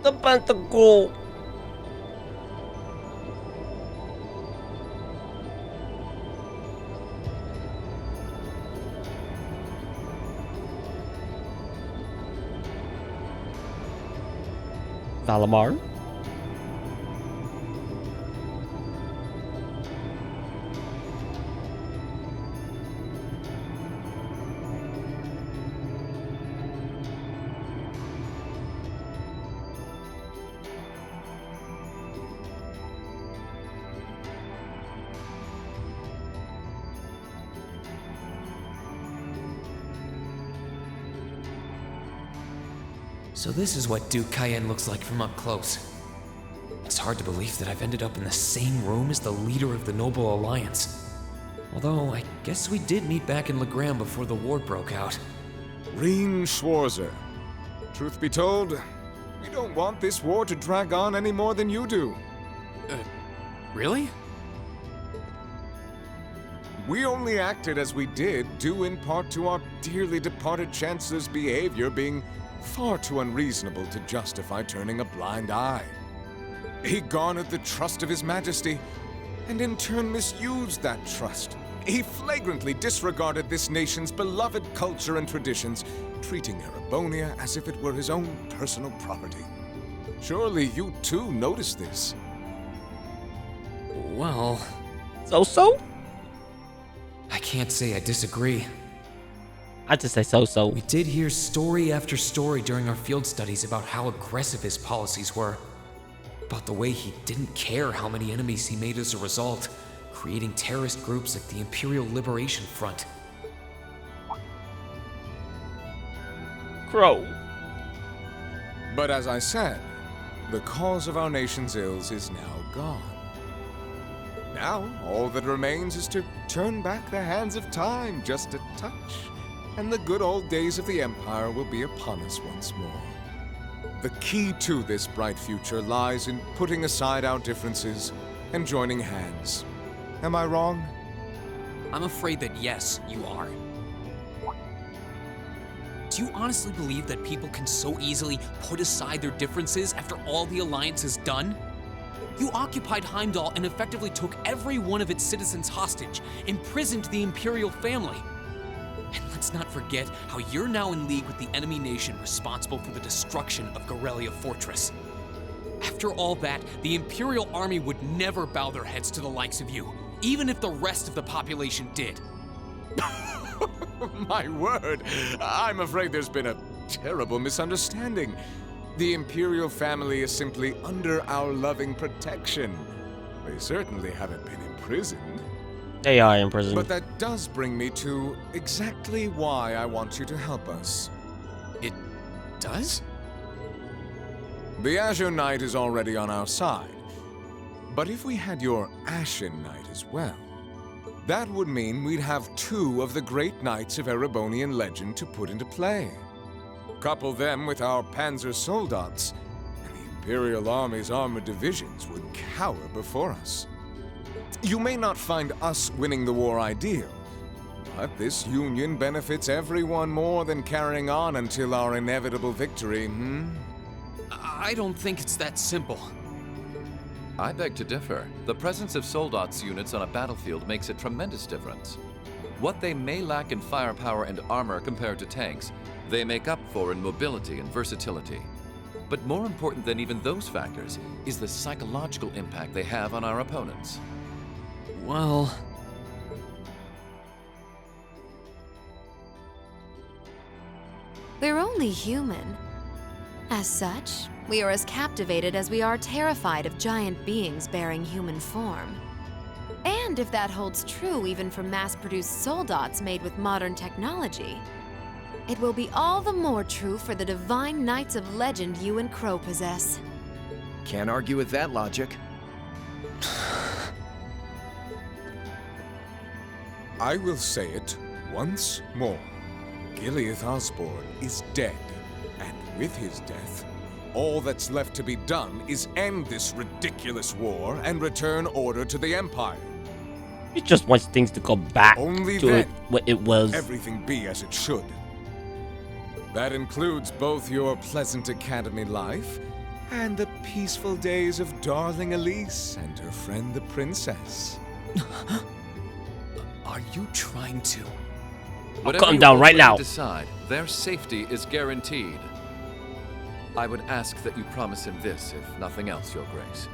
The Pantagruel. Valamar. So this is what Duke Cayenne looks like from up close. It's hard to believe that I've ended up in the same room as the leader of the Noble Alliance. Although, I guess we did meet back in Legram before the war broke out. Reen Schwarzer. Truth be told, we don't want this war to drag on any more than you do. Really? We only acted as we did, due in part to our dearly departed Chancellor's behavior being far too unreasonable to justify turning a blind eye. He garnered the trust of His Majesty, and in turn misused that trust. He flagrantly disregarded this nation's beloved culture and traditions, treating Erebonia as if it were his own personal property. Surely you too noticed this. Well, So? I can't say I disagree. I just say so. We did hear story after story during our field studies about how aggressive his policies were. About the way he didn't care how many enemies he made as a result, creating terrorist groups like the Imperial Liberation Front. Crow. But as I said, the cause of our nation's ills is now gone. Now, all that remains is to turn back the hands of time just a touch, and the good old days of the Empire will be upon us once more. The key to this bright future lies in putting aside our differences and joining hands. Am I wrong? I'm afraid that yes, you are. Do you honestly believe that people can so easily put aside their differences after all the Alliance has done? You occupied Heimdall and effectively took every one of its citizens hostage, imprisoned the Imperial family. And let's not forget how you're now in league with the enemy nation responsible for the destruction of Gorelia Fortress. After all that, the Imperial army would never bow their heads to the likes of you, even if the rest of the population did. My word, I'm afraid there's been a terrible misunderstanding. The Imperial family is simply under our loving protection. They certainly haven't been imprisoned. They are in prison. But that does bring me to exactly why I want you to help us. It does? The Azure Knight is already on our side. But if we had your Ashen Knight as well, that would mean we'd have two of the great knights of Erebonian legend to put into play. Couple them with our Panzer Soldats, and the Imperial Army's armored divisions would cower before us. You may not find us winning the war ideal, but this union benefits everyone more than carrying on until our inevitable victory, I don't think it's that simple. I beg to differ. The presence of Soldats units on a battlefield makes a tremendous difference. What they may lack in firepower and armor compared to tanks, they make up for in mobility and versatility. But more important than even those factors is the psychological impact they have on our opponents. Well, we're only human. As such, we are as captivated as we are terrified of giant beings bearing human form. And if that holds true even for mass-produced soldats made with modern technology, it will be all the more true for the divine knights of legend you and Crow possess. Can't argue with that logic. I will say it once more. Gileath Osborne is dead, and with his death, all that's left to be done is end this ridiculous war and return order to the Empire. He just wants things to go back Only to then what it was. everything be as it should. That includes both your pleasant academy life and the peaceful days of darling Elise and her friend the princess. Are you trying to? Whatever calm you down right ultimately now. decide, their safety is guaranteed. I would ask that you promise him this, if nothing else, Your Grace.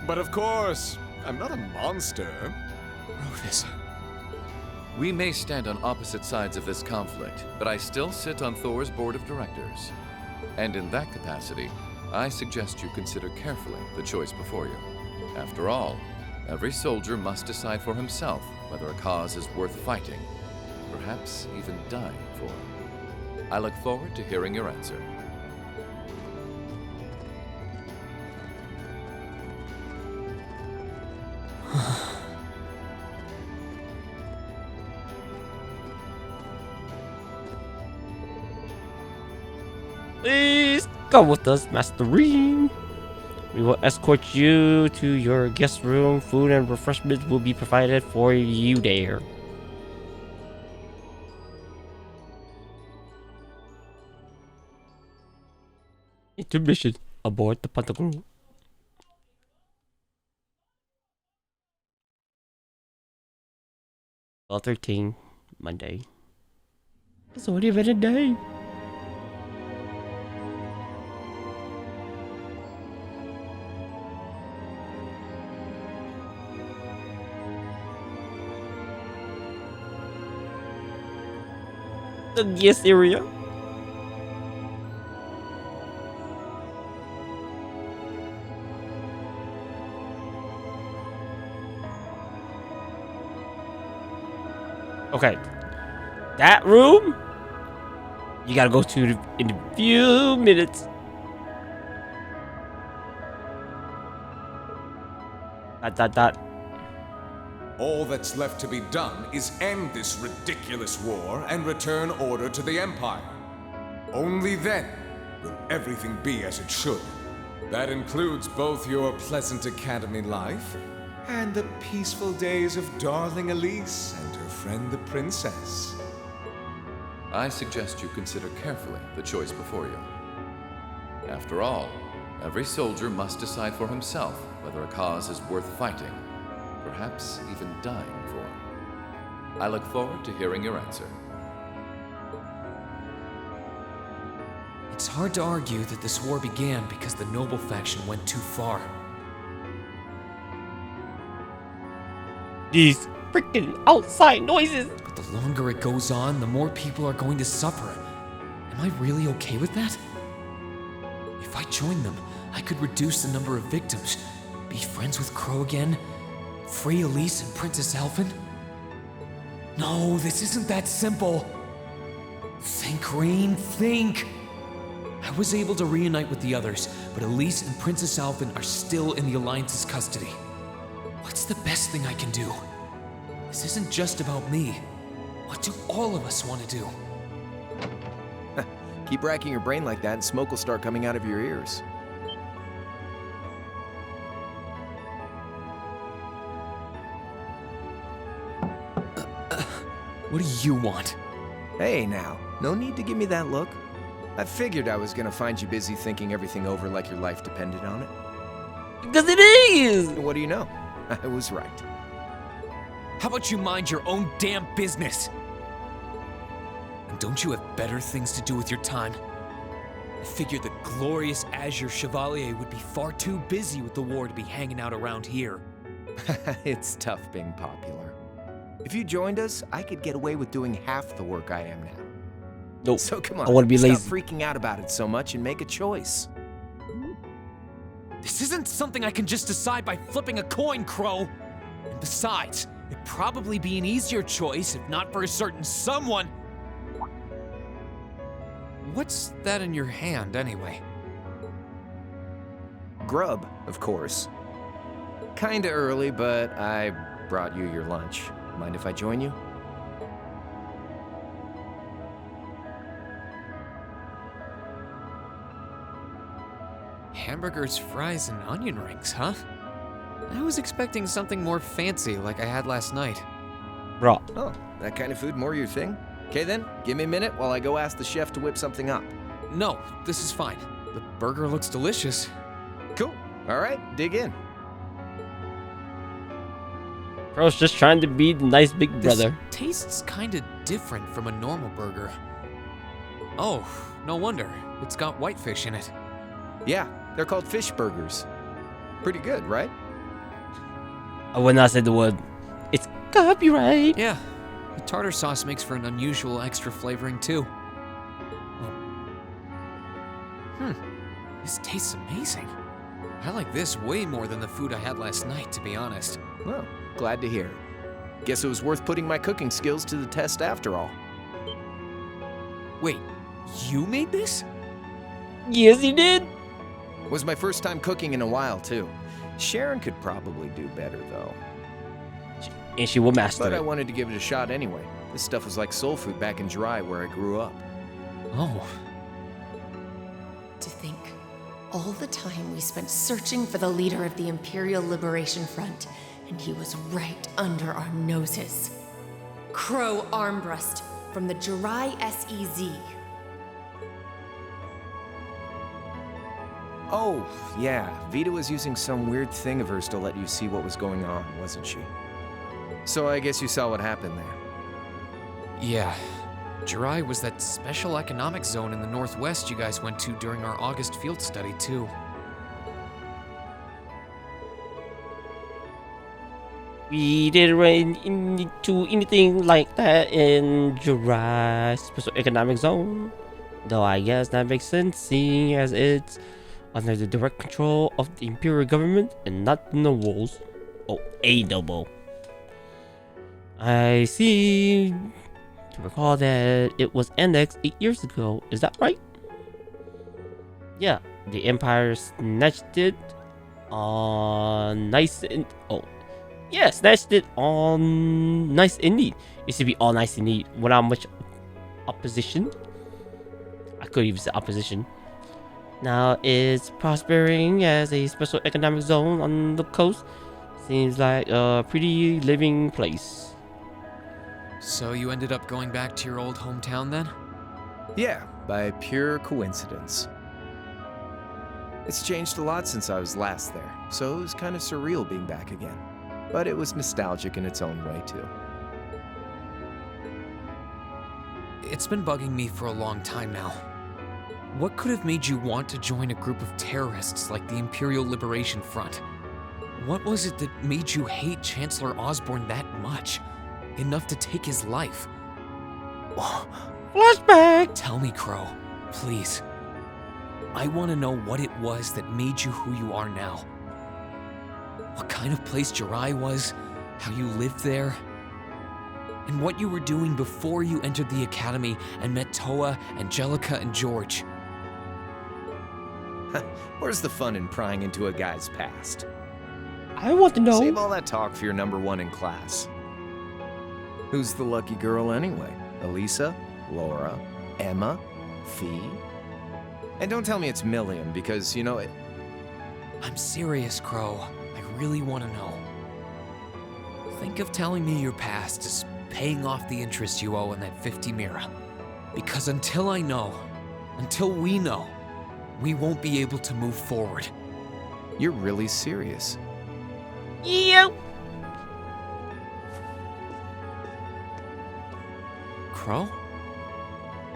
But of course, I'm not a monster. Rufus. We may stand on opposite sides of this conflict, but I still sit on Thor's board of directors. And in that capacity, I suggest you consider carefully the choice before you. After all, every soldier must decide for himself whether a cause is worth fighting, perhaps even dying for. I look forward to hearing your answer. Please come with us, Master Reem. We will escort you to your guest room. Food and refreshments will be provided for you there. Intermission aboard the Pantagruel. Well, 13, Monday. It's already been a day. The guest area. Okay, that room you gotta go to in a few minutes. Dot. All that's left to be done is end this ridiculous war and return order to the Empire. Only then will everything be as it should. That includes both your pleasant academy life and the peaceful days of darling Elise and her friend the princess. I suggest you consider carefully the choice before you. After all, every soldier must decide for himself whether a cause is worth fighting, perhaps even dying for. I look forward to hearing your answer. It's hard to argue that this war began because the noble faction went too far. These freaking outside noises. But the longer it goes on, the more people are going to suffer. Am I really okay with that? If I joined them, I could reduce the number of victims, be friends with Crow again, free Elise and Princess Elfin. No, this isn't that simple. Think, Rain, think. I was able to reunite with the others, but Elise and Princess Elfin are still in the Alliance's custody. What's the best thing I can do? This isn't just about me. What do all of us want to do? Keep racking your brain like that and smoke will start coming out of your ears. What do you want? Hey now, no need to give me that look. I figured I was gonna find you busy thinking everything over like your life depended on it. Because it is. What do you know? I was right. How about you mind your own damn business? And don't you have better things to do with your time? I figured the glorious Azure Chevalier would be far too busy with the war to be hanging out around here. It's tough being popular. If you joined us, I could get away with doing half the work I am now. Nope. So come on, I want to be stop lazy. freaking out about it so much and make a choice. This isn't something I can just decide by flipping a coin, Crow. And besides, it'd probably be an easier choice if not for a certain someone. What's that in your hand, anyway? Grub, of course. Kinda early, but I brought you your lunch. Mind if I join you? Hamburgers, fries, and onion rings, huh? I was expecting something more fancy like I had last night. Bro, Oh, that kind of food more your thing? Okay then, give me a minute while I go ask the chef to whip something up. No, this is fine. The burger looks delicious. Cool. All right, dig in. Crow's just trying to be the nice big brother. This tastes kinda different from a normal burger. Oh, no wonder. It's got whitefish in it. Yeah, they're called fish burgers. Pretty good, right? I would not say the word. It's copyright. Yeah, the tartar sauce makes for an unusual extra flavoring too. This tastes amazing. I like this way more than the food I had last night, to be honest. Well, glad to hear it. Guess it was worth putting my cooking skills to the test after all. Wait, you made this? Yes, he did. Was my first time cooking in a while, too. Sharon could probably do better, though. And she will master But I it. wanted to give it a shot anyway. This stuff was like soul food back in Jirai, where I grew up. Oh, To think, all the time we spent searching for the leader of the Imperial Liberation Front, and he was right under our noses. Crow Armbrust from the Jirai SEZ. Oh, yeah. Vita was using some weird thing of hers to let you see what was going on, wasn't she? So I guess you saw what happened there. yeah. Jirai was that special economic zone in the northwest you guys went to during our August field study, too. We didn't run into anything like that in Jurassic Special Economic Zone. Though I guess that makes sense, seeing as it's under the direct control of the Imperial government and not the nobles. Oh, a noble. I see. To recall that it was annexed 8 years ago. Is that right? Yeah, the Empire snatched it on nice and yeah, snatched it on nice and neat. It used to be all nice and neat without much opposition. I could even say opposition. Now it's prospering as a special economic zone on the coast. Seems like a pretty living place. So you ended up going back to your old hometown then? Yeah, by pure coincidence. It's changed a lot since I was last there, so it was kind of surreal being back again. But it was nostalgic in its own way, too. It's been bugging me for a long time now. What could have made you want to join a group of terrorists like the Imperial Liberation Front? What was it that made you hate Chancellor Osborne that much? Enough to take his life? Flashback! Tell me, Crow, please. I want to know what it was that made you who you are now. What kind of place Jirai was, how you lived there, and what you were doing before you entered the academy and met Toa, Angelica, and George. Where's the fun in prying into a guy's past? I want to know. Save all that talk for your #1 in class. Who's the lucky girl anyway? Elisa? Laura? Emma? Fee? And don't tell me it's Milliam, because, you know, it... I'm serious, Crow. I really want to know. Think of telling me your past as paying off the interest you owe in that 50 Mira. Because until I know, until we know, we won't be able to move forward. You're really serious. Yep. Crow?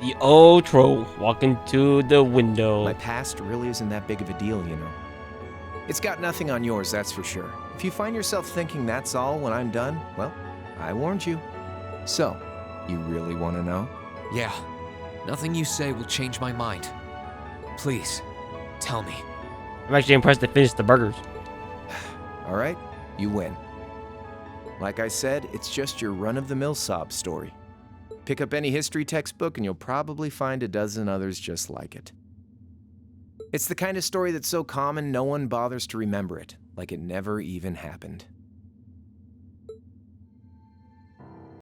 The old troll walking to the window. My past really isn't that big of a deal, you know. It's got nothing on yours, that's for sure. If you find yourself thinking that's all when I'm done, well, I warned you. So, you really want to know? Yeah. Nothing you say will change my mind. Please, tell me. I'm actually impressed they finished the burgers. All right, you win. Like I said, it's just your run-of-the-mill sob story. Pick up any history textbook and you'll probably find a dozen others just like it. It's the kind of story that's so common no one bothers to remember it, like it never even happened.